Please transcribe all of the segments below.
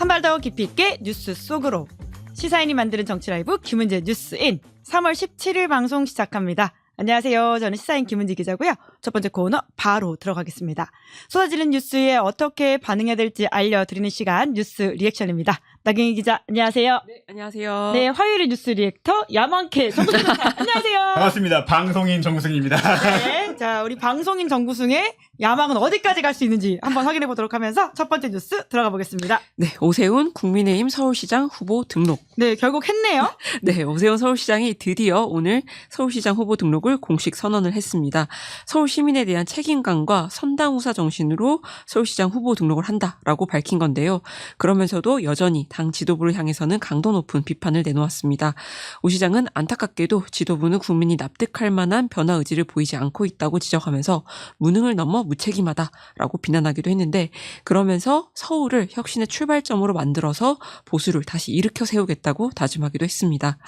발 더 깊이 있게 뉴스 속으로 시사인이 만드는 정치 라이브 김은재 뉴스인 3월 17일 방송 시작합니다. 안녕하세요. 저는 시사인 김은지 기자고요. 첫 번째 코너 바로 들어가겠습니다. 쏟아지는 뉴스에 어떻게 반응해야 될지 알려드리는 시간 뉴스 리액션입니다. 나경희 기자 안녕하세요. 네, 안녕하세요. 네, 화요일의 뉴스 리액터 야만케 정구승 안녕하세요. 반갑습니다. 방송인 정구승입니다. 네, 자 우리 방송인 정구승의 야망은 어디까지 갈 수 있는지 한번 확인해 보도록 하면서 첫 번째 뉴스 들어가 보겠습니다. 네, 오세훈 국민의힘 서울시장 후보 등록. 네, 결국 했네요. 네, 오세훈 서울시장이 드디어 오늘 서울시장 후보 등록을 공식 선언을 했습니다. 서울 시민에 대한 책임감과 선당우사 정신으로 서울시장 후보 등록을 한다라고 밝힌 건데요. 그러면서도 여전히 당 지도부를 향해서는 강도 높은 비판을 내놓았습니다. 오 시장은 안타깝게도 지도부는 국민이 납득할 만한 변화 의지를 보이지 않고 있다고 지적하면서 무능을 넘어 무책임하다라고 비난하기도 했는데, 그러면서 서울을 혁신의 출발점으로 만들어서 보수를 다시 일으켜 세우겠다고 다짐하기도 했습니다.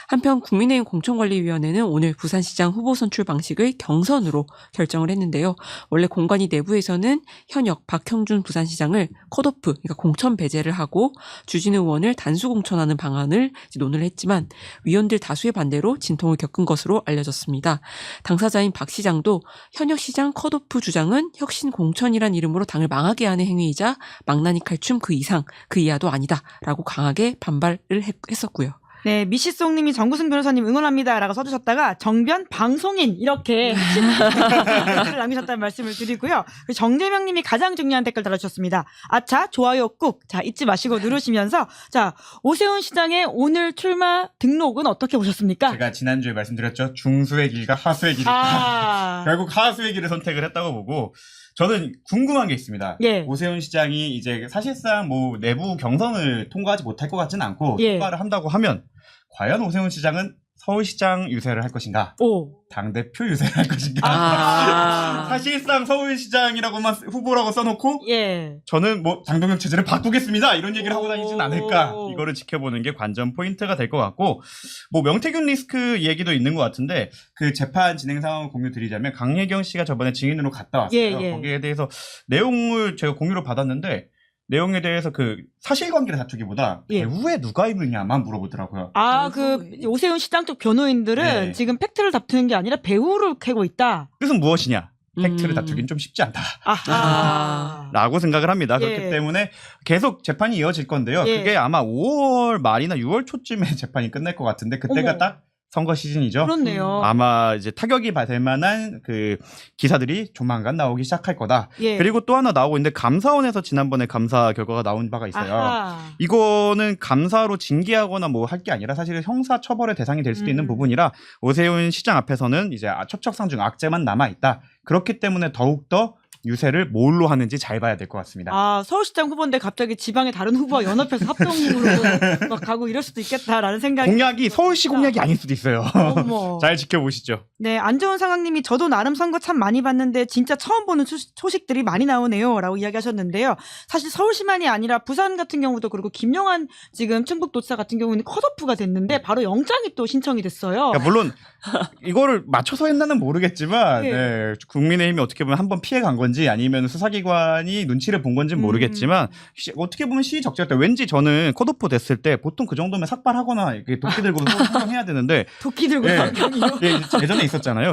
한편 국민의힘 공천관리위원회는 오늘 부산시장 후보 선출 방식을 경선으로 결정을 했는데요. 원래 공관위 내부에서는 현역 박형준 부산시장을 컷오프, 그러니까 공천 배제를 하고 주진우 의원을 단수 공천하는 방안을 논의를 했지만 위원들 다수의 반대로 진통을 겪은 것으로 알려졌습니다. 당사자인 박 시장도 현역 시장 컷오프 주장은 혁신 공천이란 이름으로 당을 망하게 하는 행위이자 망나니 칼춤 그 이상 그 이하도 아니다라고 강하게 반발을 했었고요. 네, 미시송님이 정구승 변호사님 응원합니다라고 써주셨다가 정변 방송인 이렇게 댓글을 남기셨다는 말씀을 드리고요. 정재명님이 가장 중요한 댓글 달아주셨습니다. 아차 좋아요 꾹. 자 잊지 마시고 누르시면서 자 오세훈 시장의 오늘 출마 등록은 어떻게 보셨습니까? 제가 지난주에 말씀드렸죠. 중수의 길과 하수의 길이다. 결국 하수의 길을 선택을 했다고 보고 저는 궁금한 게 있습니다. 예. 오세훈 시장이 이제 사실상 뭐 내부 경선을 통과하지 못할 것 같지는 않고 예. 통과를 한다고 하면 과연 오세훈 시장은 서울시장 유세를 할 것인가? 당대표 유세를 할 것인가? 사실상 서울시장이라고만 후보라고 써놓고 예. 저는 뭐 당정역 체제를 바꾸겠습니다 이런 얘기를 하고 다니지는 않을까, 이거를 지켜보는 게 관전 포인트가 될 것 같고, 뭐 명태균 리스크 얘기도 있는 것 같은데 그 재판 진행 상황을 공유 드리자면 강예경 씨가 저번에 증인으로 갔다 왔어요. 예. 거기에 대해서 내용을 제가 공유를 받았는데 내용에 대해서 그 사실관계를 다투기보다 배후에 누가 있느냐만 물어보더라고요. 그 오세훈 시장 쪽 변호인들은 지금 팩트를 다투는 게 아니라 배후를 캐고 있다. 뜻은 무엇이냐? 팩트를 다투긴 좀 쉽지 않다. 라고 생각을 합니다. 그렇기 때문에 계속 재판이 이어질 건데요. 그게 아마 5월 말이나 6월 초쯤에 재판이 끝날 것 같은데 그때가 딱 선거 시즌이죠. 그렇네요. 아마 이제 타격이 될 만한 그 기사들이 조만간 나오기 시작할 거다. 그리고 또 하나 나오고 있는데 감사원에서 지난번에 감사 결과가 나온 바가 있어요. 이거는 감사로 징계하거나 뭐 할 게 아니라 사실은 형사 처벌의 대상이 될 수도 있는 부분이라 오세훈 시장 앞에서는 이제 첩첩산 중 악재만 남아 있다. 그렇기 때문에 더욱더 유세를 뭘로 하는지 잘 봐야 될 것 같습니다. 서울시장 후보인데 갑자기 지방의 다른 후보와 연합해서 합동으로 막 가고 이럴 수도 있겠다라는 생각이. 공약이 서울시 공약이 아닐 수도 있어요. 잘 지켜보시죠. 네, 안좋은 상황님이 저도 나름 선거 참 많이 봤는데 진짜 처음 보는 소식들이 많이 나오네요 라고 이야기하셨는데요. 사실 서울시만이 아니라 부산 같은 경우도 그리고 김용환 지금 충북도지사 같은 경우는 컷오프가 됐는데 바로 영장이 또 신청이 됐어요. 그러니까 물론 이거를 맞춰서 했나는 모르겠지만 국민의힘이 어떻게 보면 한번 피해간 건지 아니면 수사기관이 눈치를 본 건지는 모르겠지만 어떻게 보면 시의적절했다. 왠지 저는 컷오프 됐을 때 보통 그 정도면 삭발하거나 이렇게 도끼 들고 소송해야 되는데 도끼 들고 소송이요? 예전에 있었잖아요.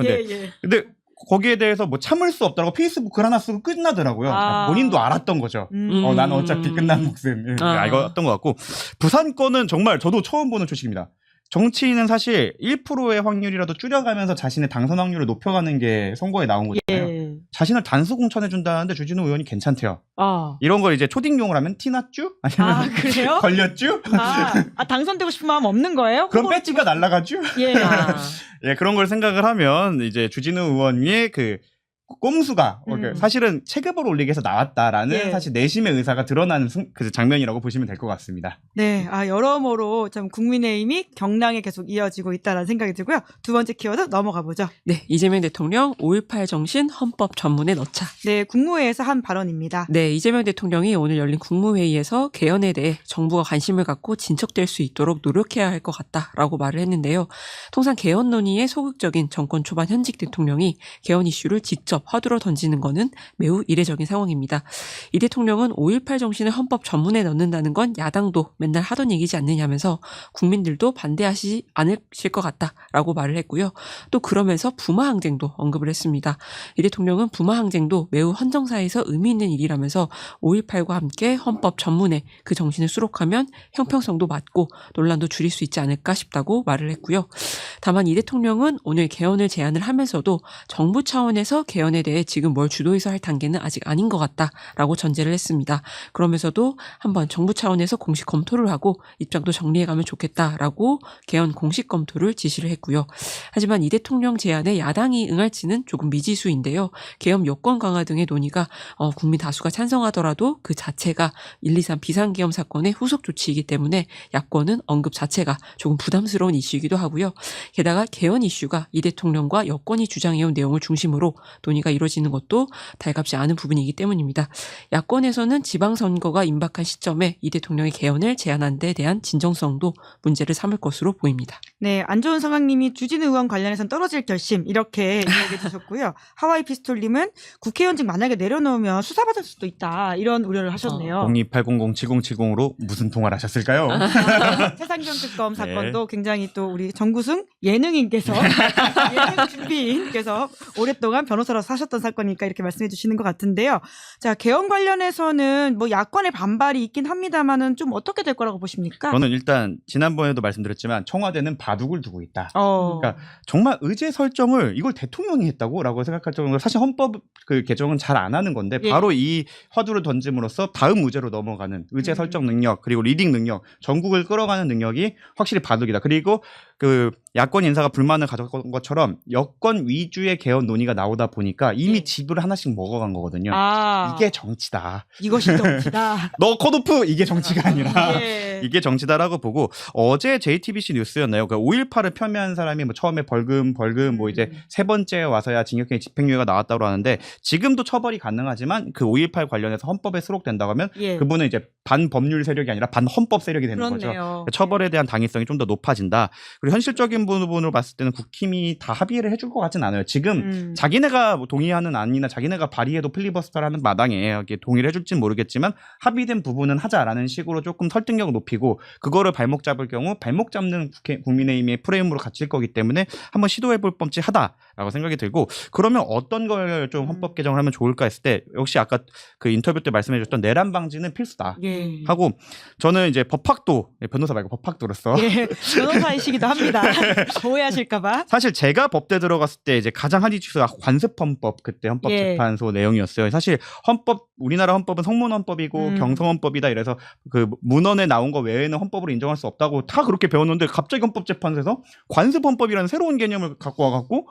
근데 거기에 대해서 뭐 참을 수 없다고 페이스북글 하나 쓰고 끝나더라고요. 본인도 알았던 거죠. 나는 어차피 끝난 목숨. 알았던 것 같고, 부산 건은 정말 저도 처음 보는 소식입니다. 정치인은 사실 1%의 확률이라도 줄여가면서 자신의 당선 확률을 높여가는 게 선거에 나온 거잖아요. 자신을 단수 공천해준다는데 주진우 의원이 괜찮대요. 이런 걸 이제 초딩용을 하면 티났쥬? 아니면 그래요? 걸렸쥬? 당선되고 싶은 마음 없는 거예요? 그럼 배지가 날아가쥬? 그런 걸 생각을 하면 이제 주진우 의원의 그 꼼수가 사실은 체급을 올리기 위해서 나왔다라는 사실 내심의 의사가 드러나는 그 장면이라고 보시면 될 것 같습니다. 네, 여러모로 좀 국민의힘이 경랑에 계속 이어지고 있다라는 생각이 들고요. 두 번째 키워드 넘어가 보죠. 네, 이재명 대통령 5.18 정신 헌법 전문에 넣자. 네, 국무회의에서 한 발언입니다. 네, 이재명 대통령이 오늘 열린 국무회의에서 개헌에 대해 정부가 관심을 갖고 진척될 수 있도록 노력해야 할 것 같다라고 말을 했는데요. 통상 개헌 논의에 소극적인 정권 초반 현직 대통령이 개헌 이슈를 직접 직접 화두로 던지는 것은 매우 이례적인 상황입니다. 이 대통령은 5.18 정신을 헌법 전문에 넣는다는 건 야당도 맨날 하던 얘기지 않느냐면서 국민들도 반대하시지 않으실 것 같다라고 말을 했고요. 또 그러면서 부마항쟁도 언급을 했습니다. 이 대통령은 부마항쟁도 매우 헌정사에서 의미 있는 일이라면서 5.18과 함께 헌법 전문에 그 정신을 수록하면 형평성도 맞고 논란도 줄일 수 있지 않을까 싶다고 말을 했고요. 다만 이 대통령은 오늘 개헌을 제안을 하면서도 정부 차원에서 개헌에 대해 지금 뭘 주도해서 할 단계는 아직 아닌 것 같다라고 전제를 했습니다. 그러면서도 한번 정부 차원에서 공식 검토를 하고 입장도 정리해가면 좋겠다라고 개헌 공식 검토를 지시를 했고요. 하지만 이 대통령 제안에 야당이 응할지는 조금 미지수인데요. 개헌 요건 강화 등의 논의가 국민 다수가 찬성하더라도 그 자체가 1.23 비상계엄 사건의 후속 조치이기 때문에 야권은 언급 자체가 조금 부담스러운 이슈이기도 하고요. 게다가 개헌 이슈가 이 대통령과 여권이 주장해온 내용을 중심으로 논의가 이루어지는 것도 달갑지 않은 부분이기 때문입니다. 야권에서는 지방선거가 임박한 시점에 이 대통령의 개헌을 제안한 데 대한 진정성도 문제를 삼을 것으로 보입니다. 네, 안 좋은 상황님이 주진우 의원 관련해서는 떨어질 결심 이렇게 이야기해 주셨고요. 하와이 피스톨님은 국회의원직 만약에 내려놓으면 수사받을 수도 있다 이런 우려를 하셨네요. 028007070으로 무슨 통화를 하셨을까요? 최상병 특검 네. 사건도 굉장히 또 우리 정구승 예능인께서 예능 준비인께서 오랫동안 변호사로 사셨던 사건이니까 이렇게 말씀해 주시는 것 같은데요. 자, 개헌 관련해서는 뭐 야권의 반발이 있긴 합니다만은 좀 어떻게 될 거라고 보십니까? 저는 일단 지난번에도 말씀드렸지만 청와대는 바둑을 두고 있다. 그러니까 정말 의제 설정을 이걸 대통령이 했다고라고 생각할 정도로 사실 헌법 그 개정은 잘 안 하는 건데 예. 바로 이 화두를 던짐으로써 다음 의제로 넘어가는 의제 설정 능력 그리고 리딩 능력 전국을 끌어가는 능력이 확실히 바둑이다. 그리고 그 야권 인사가 불만을 가져온 것처럼 여권 위주의 개헌 논의가 나오다 보니까 이미 예. 집을 하나씩 먹어간 거거든요. 아, 이게 정치다. 이것이 정치다. 너 컷오프 이게 정치가 아니라 예. 이게 정치다라고 보고 어제 JTBC 뉴스였나요? 그 5.18을 폄훼한 사람이 뭐 처음에 벌금 뭐 이제 세 번째 와서야 징역형의 집행유예가 나왔다고 하는데 지금도 처벌이 가능하지만 그 5.18 관련해서 헌법에 수록된다고 하면 예. 그분은 이제 반법률 세력이 아니라 반헌법 세력이 되는 거죠. 그렇네요. 처벌에 대한 당위성이 좀 더 높아진다. 그리고 현실적인 부분으로 봤을 때는 국힘이 다 합의를 해줄 것 같진 않아요. 지금 자기네가 뭐 동의하는 안이나 자기네가 발의해도 필리버스터를 하는 마당에 이렇게 동의를 해줄지는 모르겠지만 합의된 부분은 하자라는 식으로 조금 설득력을 높이고 그거를 발목 잡을 경우 발목 잡는 국민의힘의 프레임으로 갇힐 거기 때문에 한번 시도해볼 법치하다라고 생각이 들고 그러면 어떤 걸 좀 헌법 개정을 하면 좋을까 했을 때 역시 아까 그 인터뷰 때 말씀해주셨던 내란 방지는 필수다. 예. 하고 저는 이제 법학도 변호사 말고 법학도로서 예. 변호사이시기도 합니다. 오해하실까봐. 사실 제가 법대 들어갔을 때 이제 가장 한 이슈가 관습헌법 그때 헌법재판소 내용이었어요. 사실 우리나라 헌법은 성문헌법이고 경성헌법이다 이래서 그 문헌에 나온 거 외에는 헌법으로 인정할 수 없다고 다 그렇게 배웠는데 갑자기 헌법재판소에서 관습헌법이라는 새로운 개념을 갖고 와갖고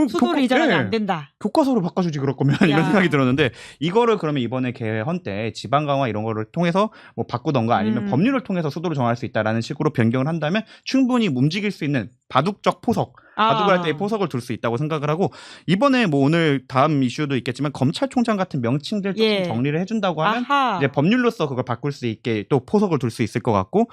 수도를 이전하면 안 된다. 교과서로 바꿔주지 그럴 거면 이런 야. 생각이 들었는데 이거를 그러면 이번에 개헌 때 지방 강화 이런 거를 통해서 뭐 바꾸던가 아니면 법률을 통해서 수도를 정할 수 있다라는 식으로 변경을 한다면 충분히 움직일 수 있는 바둑적 포석 바둑을 할 때 포석을 둘 수 있다고 생각을 하고 이번에 뭐 오늘 다음 이슈도 있겠지만 검찰총장 같은 명칭들 조금 예. 정리를 해준다고 하면 아하. 이제 법률로서 그걸 바꿀 수 있게 또 포석을 둘 수 있을 것 같고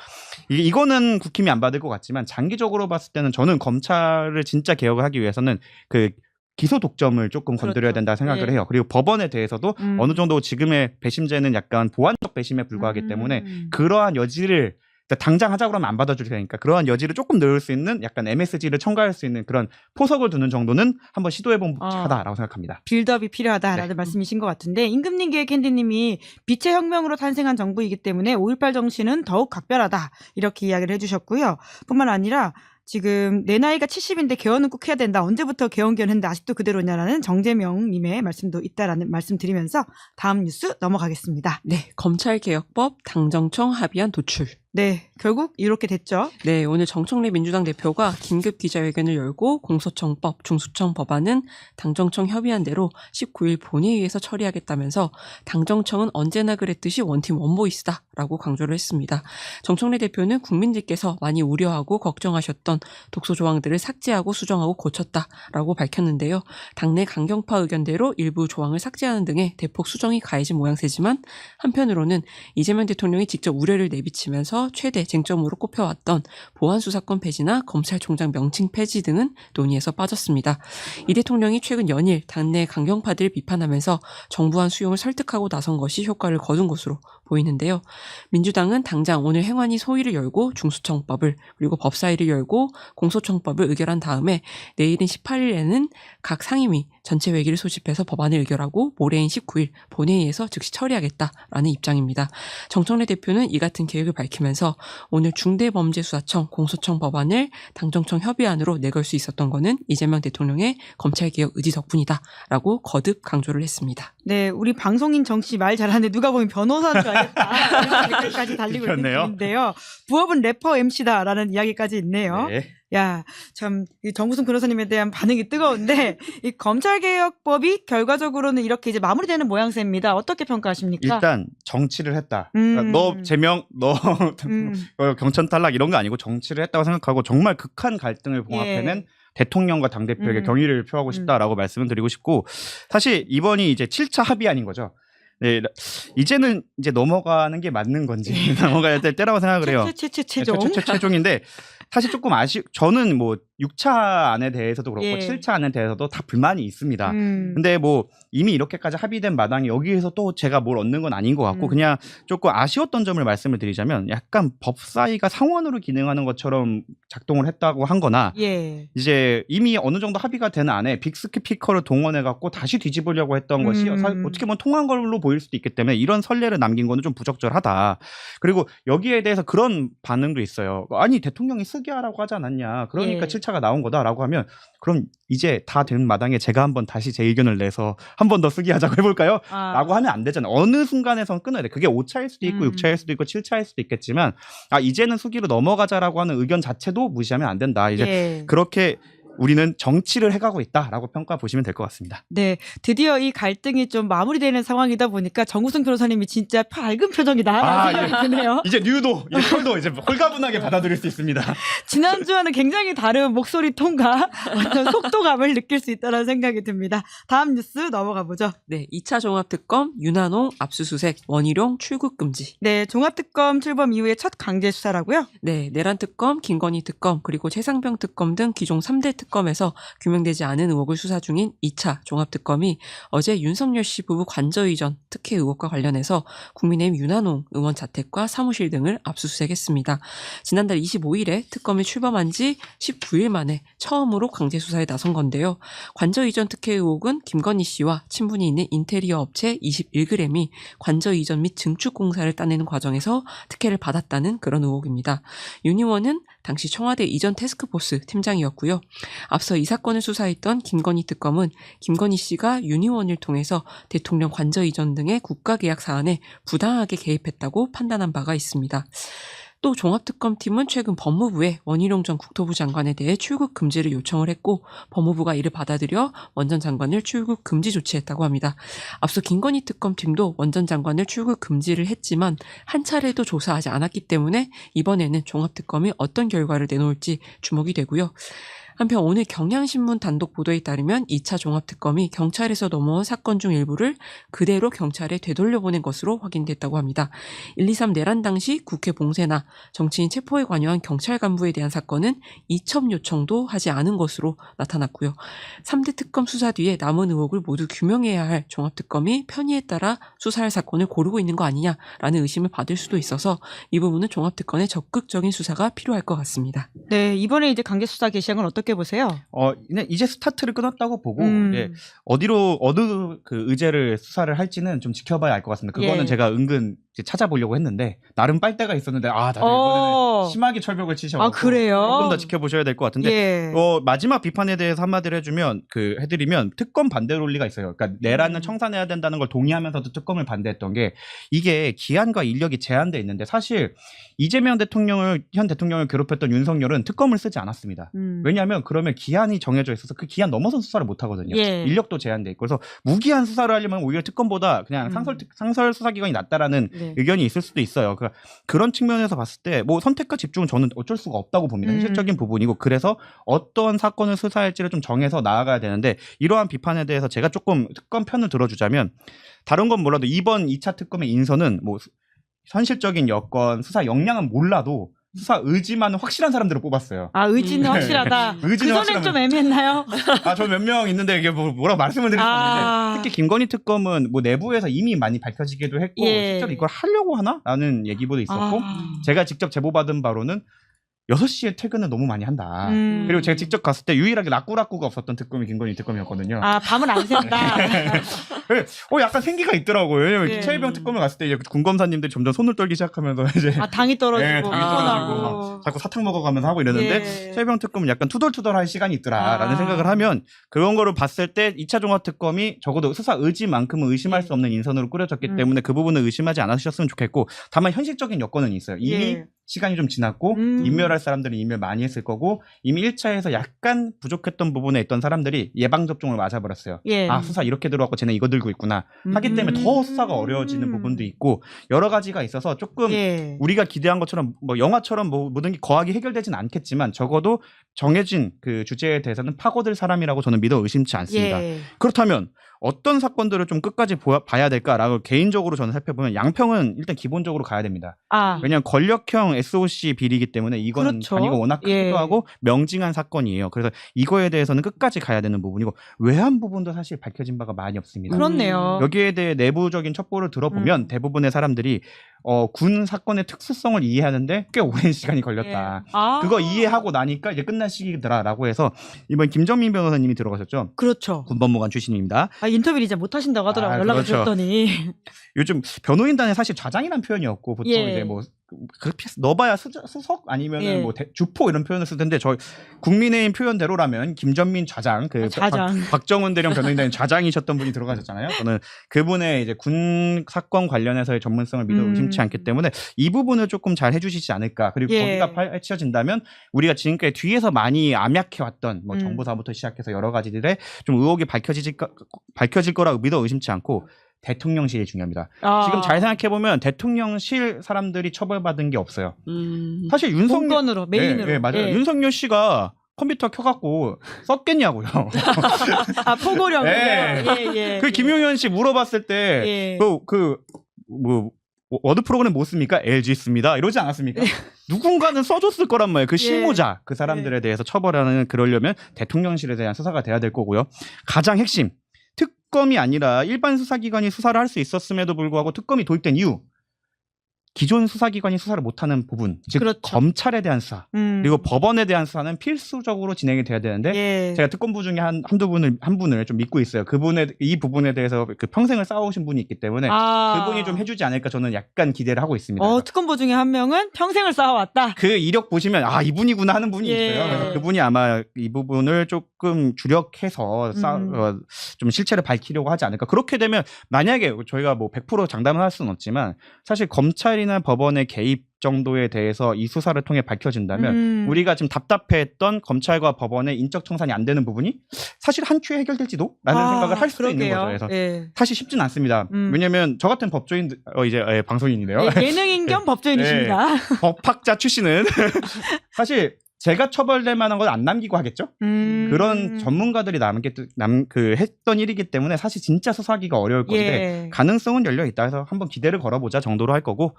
이거는 국힘이 안 받을 것 같지만 장기적으로 봤을 때는 저는 검찰을 진짜 개혁을 하기 위해서는 그 기소 독점을 조금 건드려야 그렇죠. 된다 생각을 예. 해요. 그리고 법원에 대해서도 어느 정도 지금의 배심제는 약간 보완적 배심에 불과하기 때문에 그러한 여지를 당장 하자고 하면 안 받아줄 테니까 그러한 여지를 조금 넣을 수 있는 약간 MSG를 첨가할 수 있는 그런 포석을 두는 정도는 한번 시도해보면 하다라고 생각합니다. 빌드업이 필요하다라는 네. 말씀이신 것 같은데 임금님계 캔디님이 빛의 혁명으로 탄생한 정부이기 때문에 5.18 정신은 더욱 각별하다 이렇게 이야기를 해주셨고요. 뿐만 아니라 지금 내 나이가 70인데 개헌은 꼭 해야 된다. 언제부터 개헌했는데 아직도 그대로냐라는 정재명님의 말씀도 있다라는 말씀 드리면서 다음 뉴스 넘어가겠습니다. 네, 검찰개혁법 당정청 합의안 도출. 네, 결국 이렇게 됐죠. 네, 오늘 정청래 민주당 대표가 긴급 기자회견을 열고 공소청법, 중수청 법안은 당정청 협의안대로 19일 본회의에서 처리하겠다면서 당정청은 언제나 그랬듯이 원팀 원보이스다라고 강조를 했습니다. 정청래 대표는 국민들께서 많이 우려하고 걱정하셨던 독소 조항들을 삭제하고 수정하고 고쳤다라고 밝혔는데요. 당내 강경파 의견대로 일부 조항을 삭제하는 등의 대폭 수정이 가해진 모양새지만 한편으로는 이재명 대통령이 직접 우려를 내비치면서 과정에서 최대 쟁점으로 꼽혀왔던 보안 수사권 폐지나 검찰총장 명칭 폐지 등은 논의에서 빠졌습니다. 이 대통령이 최근 연일 당내 강경파들을 비판하면서 정부안 수용을 설득하고 나선 것이 효과를 거둔 것으로 보이는데요. 민주당은 당장 오늘 행안위 소위를 열고 중수청법을 그리고 법사위를 열고 공소청법을 의결한 다음에 내일인 18일에는 각 상임위 전체 회기를 소집해서 법안을 의결하고 모레인 19일 본회의에서 즉시 처리하겠다라는 입장입니다. 정청래 대표는 이 같은 계획을 밝히면서 오늘 중대범죄수사청 공소청 법안을 당정청 협의안으로 내걸 수 있었던 것은 이재명 대통령의 검찰개혁 의지 덕분이다라고 거듭 강조를 했습니다. 네, 우리 방송인 정씨 말 잘하는데 누가 보면 변호사인 줄 알겠다. 이런 댓글까지 달리고 있는 중인데요. 부업은 래퍼 MC다라는 이야기까지 있네요. 네. 야, 참 정구승 변호사님에 대한 반응이 뜨거운데 이 검찰개혁법이 결과적으로는 이렇게 이제 마무리되는 모양새입니다. 어떻게 평가하십니까? 일단 정치를 했다. 그러니까 너 제명, 너 경천 탈락 이런 거 아니고 정치를 했다고 생각하고 정말 극한 갈등을 봉합해낸 대통령과 당대표에게 경의를 표하고 싶다라고 말씀을 드리고 싶고 사실 이번이 이제 7차 합의안인 거죠. 네, 이제는 이제 넘어가는 게 맞는 건지 넘어가야 될 때라고 생각을 해요. 최종인데 사실 조금 저는 뭐 6차 안에 대해서도 그렇고 7차 안에 대해서도 다 불만이 있습니다. 근데 뭐 이미 이렇게까지 합의된 마당에 여기에서 또 제가 뭘 얻는 건 아닌 것 같고 그냥 조금 아쉬웠던 점을 말씀을 드리자면 약간 법사위가 상원으로 기능하는 것처럼 작동을 했다고 한 거나 이제 이미 어느 정도 합의가 된 안에 빅스피커를 동원해 갖고 다시 뒤집으려고 했던 것이 어떻게 보면 통한 걸로 보일 수도 있기 때문에 이런 선례를 남긴 거는 좀 부적절하다. 그리고 여기에 대해서 그런 반응도 있어요. 아니 대통령이 쓰게 하라고 하지 않았냐. 그러니까 7차가 나온 거다라고 하면 그럼 이제 다 된 마당에 제가 한번 다시 제 의견을 내서 한 번 더 쓰게 하자고 해볼까요? 라고 하면 안 되잖아요. 어느 순간에선 끊어야 돼. 그게 5차일 수도 있고 6차일 수도 있고 7차일 수도 있겠지만 이제는 수기로 넘어가자라고 하는 의견 자체도 무시하면 안 된다. 이제 그렇게 우리는 정치를 해가고 있다라고 평가 보시면 될 것 같습니다. 네, 드디어 이 갈등이 좀 마무리되는 상황이다 보니까 정구승 변호사님이 진짜 밝은 표정이다 생각이 드네요. 이제 뉴도 털도 이제 홀가분하게 받아들일 수 있습니다. 지난주와는 굉장히 다른 목소리 톤과 어떤 속도감을 느낄 수 있다는 생각이 듭니다. 다음 뉴스 넘어가 보죠. 네, 2차 종합특검 윤한홍 압수수색 원희룡 출국 금지. 네, 종합특검 출범 이후에 첫 강제 수사라고요? 네, 내란특검, 김건희 특검, 그리고 최상병 특검 등 기존 3대 특검에서 규명되지 않은 의혹을 수사 중인 2차 종합특검이 어제 윤석열 씨 부부 관저 이전 특혜 의혹과 관련해서 국민의힘 윤한홍 의원 자택과 사무실 등을 압수수색했습니다. 지난달 25일에 특검이 출범한 지 19일 만에 처음으로 강제 수사에 나선 건데요. 관저 이전 특혜 의혹은 김건희 씨와 친분이 있는 인테리어 업체 21g이 관저 이전 및 증축 공사를 따내는 과정에서 특혜를 받았다는 그런 의혹입니다. 윤 의원은 당시 청와대 이전 태스크포스 팀장이었고요. 앞서 이 사건을 수사했던 김건희 특검은 김건희 씨가 윤 의원을 통해서 대통령 관저 이전 등의 국가계약 사안에 부당하게 개입했다고 판단한 바가 있습니다. 또 종합특검팀은 최근 법무부에 원희룡 전 국토부 장관에 대해 출국 금지를 요청을 했고 법무부가 이를 받아들여 원 전 장관을 출국 금지 조치했다고 합니다. 앞서 김건희 특검팀도 원 전 장관을 출국 금지를 했지만 한 차례도 조사하지 않았기 때문에 이번에는 종합특검이 어떤 결과를 내놓을지 주목이 되고요. 한편 오늘 경향신문 단독 보도에 따르면 2차 종합특검이 경찰에서 넘어온 사건 중 일부를 그대로 경찰에 되돌려보낸 것으로 확인됐다고 합니다. 123 내란 당시 국회 봉쇄나 정치인 체포에 관여한 경찰 간부에 대한 사건은 이첩 요청도 하지 않은 것으로 나타났고요. 3대 특검 수사 뒤에 남은 의혹을 모두 규명해야 할 종합특검이 편의에 따라 수사할 사건을 고르고 있는 거 아니냐라는 의심을 받을 수도 있어서 이 부분은 종합특검의 적극적인 수사가 필요할 것 같습니다. 네, 이번에 이제 강제 수사 개시한 건 어떻게 보세요? 이제 스타트를 끊었다고 보고 어디로 어느 그 의제를 수사를 할지는 좀 지켜봐야 알 것 같습니다. 그거는 제가 은근 찾아보려고 했는데 나름 빨대가 있었는데 다들 이번에는 심하게 철벽을 치셔서 그래요? 조금 더 지켜보셔야 될 것 같은데 마지막 비판에 대해서 한마디를 해드리면 특검 반대 논리가 있어요. 그러니까 내란을 청산해야 된다는 걸 동의하면서도 특검을 반대했던 게 이게 기한과 인력이 제한돼 있는데 사실 이재명 현 대통령을 괴롭혔던 윤석열은 특검을 쓰지 않았습니다. 왜냐하면 그러면 기한이 정해져 있어서 그 기한 넘어서 수사를 못 하거든요. 인력도 제한돼 있고 그래서 무기한 수사를 하려면 오히려 특검보다 그냥 상설 수사기관이 낫다라는 의견이 있을 수도 있어요. 그런 측면에서 봤을 때 뭐 선택과 집중은 저는 어쩔 수가 없다고 봅니다. 현실적인 부분이고 그래서 어떤 사건을 수사할지를 좀 정해서 나아가야 되는데 이러한 비판에 대해서 제가 조금 특검 편을 들어주자면 다른 건 몰라도 이번 2차 특검의 인선은 뭐 현실적인 여건, 수사 역량은 몰라도 수사 의지만은 확실한 사람들을 뽑았어요. 아, 의지는 확실하다. 의지는 그 전엔 좀 애매했나요? 저 몇 명 있는데 이게 뭐라고 말씀을 드릴 수 없는데 특히 김건희 특검은 뭐 내부에서 이미 많이 밝혀지기도 했고 실제로 이걸 하려고 하나? 라는 얘기보도 있었고 제가 직접 제보받은 바로는 6시에 퇴근을 너무 많이 한다. 그리고 제가 직접 갔을 때 유일하게 라꾸라꾸가 없었던 특검이 김건희 특검이었거든요. 밤을 안 샌다. 약간 생기가 있더라고요. 왜냐면 최혜병 특검을 갔을 때 이제 군검사님들이 점점 손을 떨기 시작하면서 이제 당이 떨어지고, 당이 떨어지고 자꾸 사탕 먹어가면서 하고 이러는데 최혜병 특검은 약간 투덜투덜할 시간이 있더라라는 생각을 하면 그런 거를 봤을 때 2차 종합 특검이 적어도 수사 의지만큼은 의심할 수 없는 인선으로 꾸려졌기 때문에 그 부분을 의심하지 않으셨으면 좋겠고 다만 현실적인 여건은 있어요. 이미 시간이 좀 지났고 인멸할 사람들은 인멸 많이 했을 거고 이미 1차에서 약간 부족했던 부분에 있던 사람들이 예방접종을 맞아버렸어요. 수사 이렇게 들어왔고 쟤네 이거 들고 있구나 하기 때문에 더 수사가 어려워지는 부분도 있고 여러 가지가 있어서 조금 우리가 기대한 것처럼 뭐 영화처럼 뭐 모든 게 거하게 해결되진 않겠지만 적어도 정해진 그 주제에 대해서는 파고들 사람이라고 저는 믿어 의심치 않습니다. 그렇다면 어떤 사건들을 좀 끝까지 봐야 될까라고 개인적으로 저는 살펴보면 양평은 일단 기본적으로 가야 됩니다. 왜냐하면 권력형 SOC 비리이기 때문에 이거는 단위가 워낙 크기도 하고 명징한 사건이에요. 그래서 이거에 대해서는 끝까지 가야 되는 부분이고 외환 부분도 사실 밝혀진 바가 많이 없습니다. 그렇네요. 여기에 대해 내부적인 첩보를 들어보면 대부분의 사람들이 군 사건의 특수성을 이해하는데 꽤 오랜 시간이 걸렸다. 그거 이해하고 나니까 이제 끝난 시기더라라고 해서 이번 김정민 변호사님이 들어가셨죠. 그렇죠. 군법무관 출신입니다. 인터뷰를 이제 못 하신다고 하더라고요. 연락을 드렸더니. 요즘 변호인단에 사실 좌장이라는 표현이었고 보통 이제 뭐 그렇게 넣어봐야 수석 아니면 뭐 주포 이런 표현을 쓸 텐데 저희 국민의힘 표현대로라면 김전민 좌장 박정훈 대령 변호인단의 좌장이셨던 분이 들어가셨잖아요. 저는 그분의 이제 군 사건 관련해서의 전문성을 믿어 의심치 않기 때문에 이 부분을 조금 잘 해주시지 않을까. 그리고 거기가 밝혀진다면 우리가 지금까지 뒤에서 많이 암약해왔던 뭐 정보사부터 시작해서 여러 가지들의 좀 의혹이 밝혀질 거라고 믿어 의심치 않고 대통령실이 중요합니다. 지금 잘 생각해보면 대통령실 사람들이 처벌받은 게 없어요. 사실 본건으로 메인으로. 맞아요. 윤석열 씨가 컴퓨터 켜갖고 썼겠냐고요. 포고령. 그 김용현 씨 물어봤을 때 워드 프로그램 뭐 씁니까? LG 씁니다. 이러지 않았습니까? 누군가는 써줬을 거란 말이에요. 그 실무자, 그 사람들에 대해서 처벌하는 그러려면 대통령실에 대한 수사가 돼야 될 거고요. 가장 핵심. 특검이 아니라 일반 수사기관이 수사를 할 수 있었음에도 불구하고 특검이 도입된 이유. 기존 수사기관이 수사를 못하는 부분, 즉 검찰에 대한 수사 그리고 법원에 대한 수사는 필수적으로 진행이 돼야 되는데 제가 특검부 중에 한 분을 좀 믿고 있어요. 이 부분에 대해서 그 평생을 쌓아오신 분이 있기 때문에 그분이 좀 해주지 않을까 저는 약간 기대를 하고 있습니다. 특검부 중에 한 명은 평생을 쌓아왔다. 그 이력 보시면 이분이구나 하는 분이 있어요. 그래서 그분이 아마 이 부분을 조금 주력해서 좀 실체를 밝히려고 하지 않을까. 그렇게 되면 만약에 저희가 뭐 100% 장담을 할 수는 없지만 사실 검찰이나 법원의 개입 정도에 대해서 이 수사를 통해 밝혀진다면 우리가 지금 답답해했던 검찰과 법원의 인적 청산이 안 되는 부분이 사실 한 큐에 해결될지도 라는 생각을 할 수도 있는 거죠. 그래서 사실 쉽진 않습니다. 왜냐하면 저 같은 법조인 이제 방송인이네요. 예능인 겸 법조인이십니다. 법학자 출신은 사실 제가 처벌될 만한 건 안 남기고 하겠죠? 그런 전문가들이 했던 일이기 때문에 사실 진짜 수사하기가 어려울 건데 가능성은 열려 있다 해서 한번 기대를 걸어보자 정도로 할 거고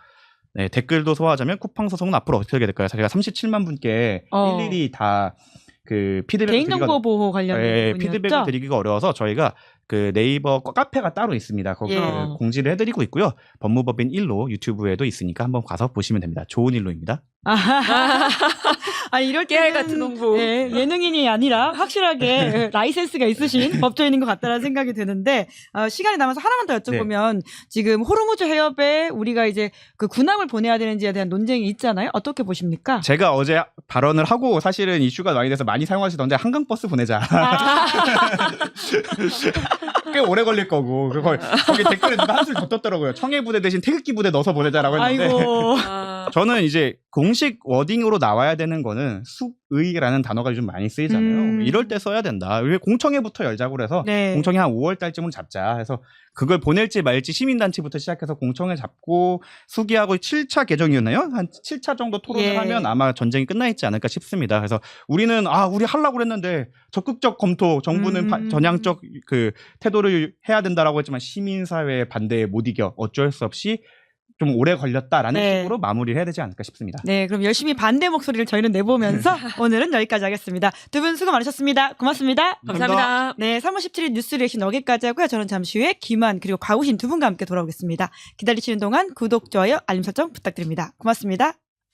댓글도 소화하자면 쿠팡 소송은 앞으로 어떻게 되게 될까요? 저희가 37만 분께 일일이 다 그 피드백 개인정보 보호 관련 피드백을 드리기가 어려워서 저희가 그 네이버 카페가 따로 있습니다. 거기 공지를 해드리고 있고요. 법무법인 1로 유튜브에도 있으니까 한번 가서 보시면 됩니다. 좋은 일로입니다. 이럴 때는 같은 홍보. 예능인이 아니라 확실하게 라이센스가 있으신 법조인인 것 같다는 생각이 드는데 시간이 남아서 하나만 더 여쭤보면 지금 호르무즈 해협에 우리가 이제 그 군함을 보내야 되는지에 대한 논쟁이 있잖아요. 어떻게 보십니까? 제가 어제 발언을 하고 사실은 이슈가 많이 돼서 많이 사용하시던데 한강버스 보내자. 꽤 오래 걸릴 거고 거기 댓글에 누가 한술 더 떴더라고요. 청해부대 대신 태극기 부대 넣어서 보내자라고 했는데 저는 이제 공식 워딩으로 나와야 되는 거는 숙의라는 단어가 요즘 많이 쓰이잖아요. 이럴 때 써야 된다. 왜 공청회부터 열자고 그래서 공청회 한 5월 달쯤으로 잡자 해서 그걸 보낼지 말지 시민단체부터 시작해서 공청회 잡고 수기하고 7차 개정이었나요? 한 7차 정도 토론을 하면 아마 전쟁이 끝나 있지 않을까 싶습니다. 그래서 우리는 우리 하려고 그랬는데 적극적 검토 정부는 전향적 그 태도를 해야 된다라고 했지만 시민사회의 반대에 못 이겨 어쩔 수 없이 좀 오래 걸렸다라는 네. 식으로 마무리를 해야 되지 않을까 싶습니다. 네, 그럼 열심히 반대 목소리를 저희는 내보면서 오늘은 여기까지 하겠습니다. 두 분 수고 많으셨습니다. 고맙습니다. 감사합니다. 네, 3월 17일 뉴스 리액션 여기까지 하고요. 저는 잠시 후에 김한 그리고 과우신 두 분과 함께 돌아오겠습니다. 기다리시는 동안 구독, 좋아요, 알림 설정 부탁드립니다. 고맙습니다.